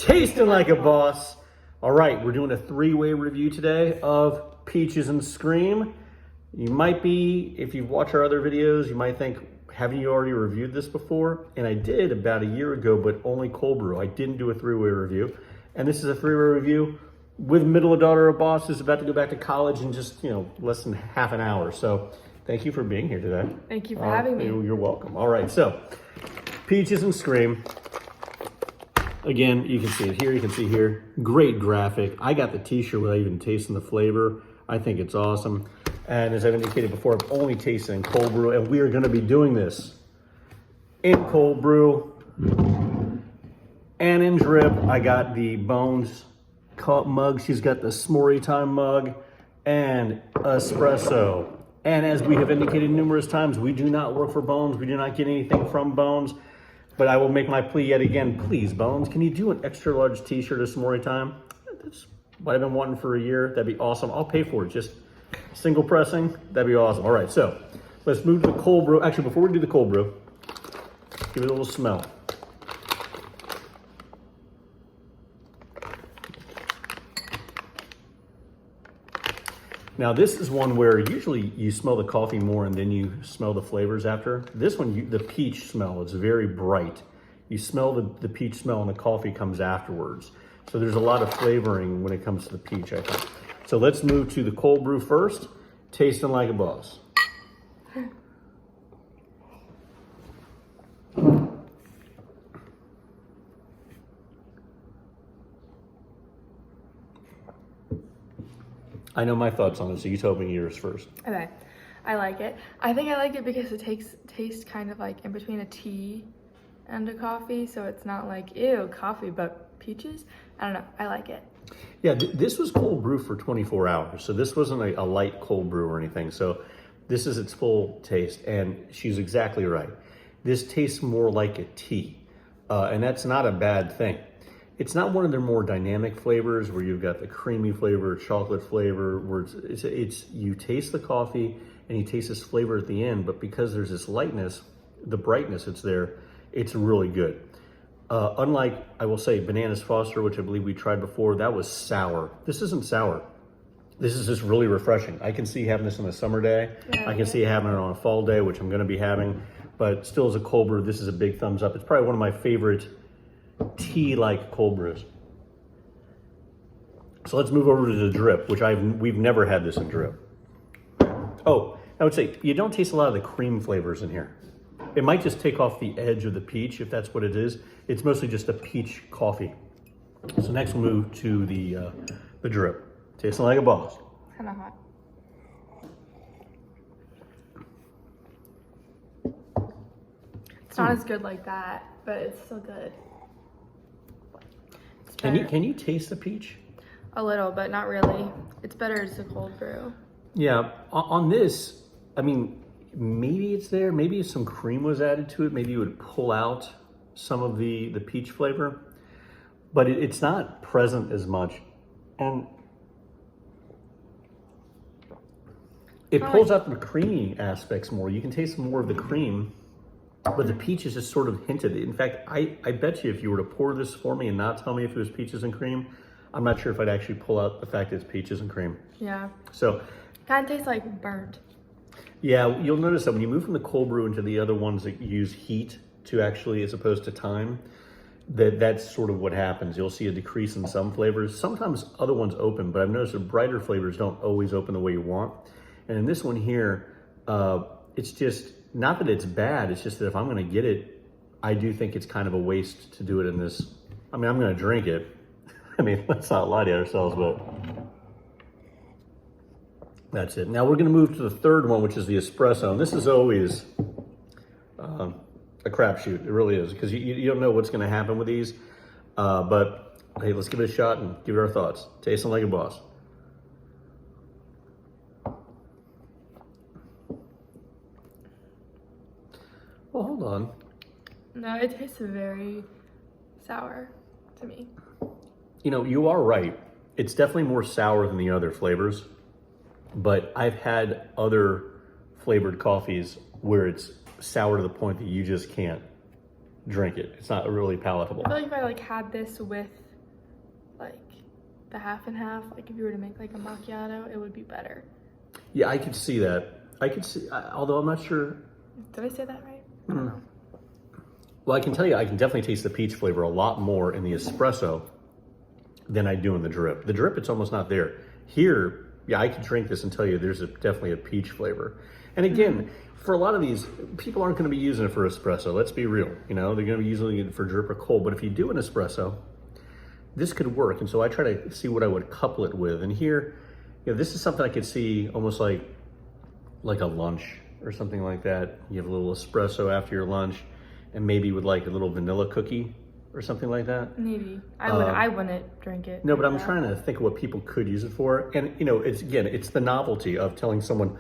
Tasting like a boss. All right, we're doing a three-way review today of Peaches and Scream. You might be, if you've watched our other videos, you might think, haven't you already reviewed this before? And I did about a year ago, but only cold brew. I didn't do a three-way review. And this is a three-way review with middle daughter of boss who's about to go back to college in just, less than half an hour. So thank you for being here today. Thank you for having me. You're welcome. All right, so Peaches and Scream. Again, you can see it here, you can see here. Great graphic. I got the t-shirt without even tasting the flavor. I think it's awesome. And as I've indicated before, I've only tasted in cold brew, and we are gonna be doing this in cold brew and in drip. I got the Bones mug. She's got the S'more Time mug and espresso. And as we have indicated numerous times, we do not work for Bones. We do not get anything from Bones. But I will make my plea yet again. Please, Bones, can you do an extra large t-shirt of S'more Time? That's what I've been wanting for a year. That'd be awesome. I'll pay for it. Just single pressing. That'd be awesome. All right, so let's move to the cold brew. Actually, before we do the cold brew, give it a little smell. Now this is one where usually you smell the coffee more and then you smell the flavors after. This one, the peach smell, it's very bright. You smell the peach smell and the coffee comes afterwards. So there's a lot of flavoring when it comes to the peach, I think. So let's move to the cold brew first. Tasting like a boss. I know my thoughts on it, so you tell me yours first. Okay, I like it. I think I like it because it tastes kind of like in between a tea and a coffee, so it's not like, ew, coffee, but peaches? I don't know, I like it. Yeah, this was cold brew for 24 hours, so this wasn't a light cold brew or anything, so this is its full taste, and she's exactly right. This tastes more like a tea, and that's not a bad thing. It's not one of their more dynamic flavors where you've got the creamy flavor, chocolate flavor, where it's you taste the coffee and you taste this flavor at the end, but because there's this lightness, the brightness that's there, it's really good. Unlike, I will say, Bananas Foster, which I believe we tried before, that was sour. This isn't sour. This is just really refreshing. I can see having this on a summer day. Yeah, I can see having it on a fall day, which I'm gonna be having, but still as a cold brew, this is a big thumbs up. It's probably one of my favorite tea-like cold brews. So let's move over to the drip, which we've never had this in drip. Oh, I would say you don't taste a lot of the cream flavors in here. It might just take off the edge of the peach if that's what it is. It's mostly just a peach coffee. So next we'll move to the drip. Tasting like a boss. Kind of hot. It's not as good like that, but it's still good. Can you taste the peach? A little, but not really. It's better as a cold brew. Yeah, on this, I mean, maybe it's there. Maybe if some cream was added to it, maybe it would pull out some of the peach flavor. But it's not present as much. And it pulls out the creamy aspects more. You can taste more of the cream. But the peach is just sort of hinted. In fact, I bet you if you were to pour this for me and not tell me if it was peaches and cream, I'm not sure if I'd actually pull out the fact that it's peaches and cream. Yeah. So. Kind of tastes like burnt. Yeah, you'll notice that when you move from the cold brew into the other ones that use heat to actually, as opposed to time, that's sort of what happens. You'll see a decrease in some flavors. Sometimes other ones open, but I've noticed that brighter flavors don't always open the way you want. And in this one here, it's just, not that it's bad, it's just that if I'm gonna get it, I do think it's kind of a waste to do it in this. I mean, I'm gonna drink it. I mean, let's not lie to ourselves, but that's it. Now we're gonna move to the third one, which is the espresso. And this is always a crapshoot, it really is, because you don't know what's gonna happen with these. But hey, let's give it a shot and give it our thoughts. Tasting like a boss. Well, hold on. No, it tastes very sour to me. You know, you are right. It's definitely more sour than the other flavors, but I've had other flavored coffees where it's sour to the point that you just can't drink it. It's not really palatable. I feel like if I had this with like the half and half. Like if you were to make like a macchiato, it would be better. Yeah, I could see that. I could see, although I'm not sure. Did I say that right? I don't know. Well, I can tell you, I can definitely taste the peach flavor a lot more in the espresso than I do in the drip. The drip, it's almost not there. Here, yeah, I could drink this and tell you there's definitely a peach flavor. And again, for a lot of these, people aren't going to be using it for espresso. Let's be real. You know, they're going to be using it for drip or cold. But if you do an espresso, this could work. And so I try to see what I would couple it with. And here, you know, this is something I could see almost like a lunch or something like that. You have a little espresso after your lunch, and maybe with like a little vanilla cookie or something like that. Maybe. I wouldn't drink it. No, but I'm trying to think of what people could use it for. And you know, it's the novelty of telling someone,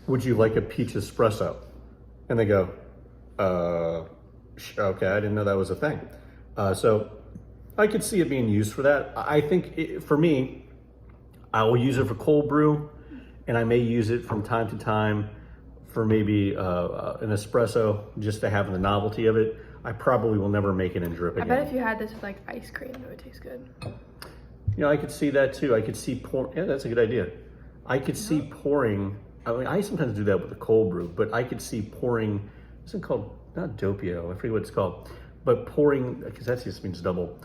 would you like a peach espresso? And they go, okay, I didn't know that was a thing. So I could see it being used for that. I think for me, I will use it for cold brew, and I may use it from time to time for maybe an espresso, just to have the novelty of it. I probably will never make it in drip again. I bet if you had this with like ice cream, it would taste good. You know, I could see that too. I could see yeah, that's a good idea. I could see pouring, I mean, I sometimes do that with the cold brew, but I could see pouring, what's it called? Not doppio, I forget what it's called, but pouring, because that just means double,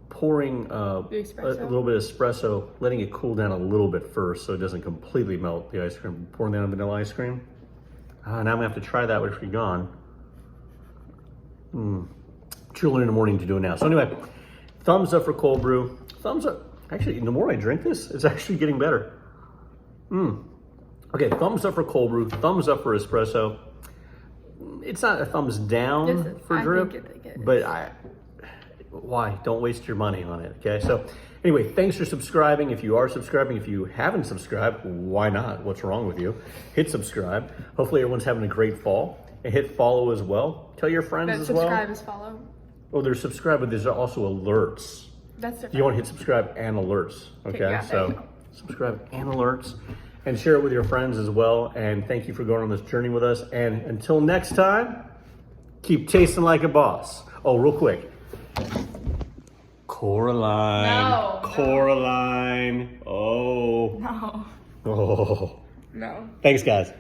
pouring a little bit of espresso, letting it cool down a little bit first so it doesn't completely melt the ice cream, pouring that on vanilla ice cream. Now I'm gonna have to try that if you're gone. Chilling in the morning to do it now. So anyway, thumbs up for cold brew. Thumbs up. Actually, the more I drink this, it's actually getting better. Okay, thumbs up for cold brew. Thumbs up for espresso. It's not a thumbs down for drip, but why? Don't waste your money on it, okay? So anyway, thanks for subscribing. If you are subscribing, if you haven't subscribed, why not? What's wrong with you? Hit subscribe. Hopefully everyone's having a great fall. And hit follow as well. Tell your friends as well. Subscribe is follow. Oh, there's subscribe, but there's also alerts. That's different. You want to hit subscribe and alerts, okay? Yeah, so subscribe and alerts, and share it with your friends as well. And thank you for going on this journey with us. And until next time, keep tasting like a boss. Oh, real quick. Coraline. No. Coraline. Oh. No. Oh. No. Thanks, guys.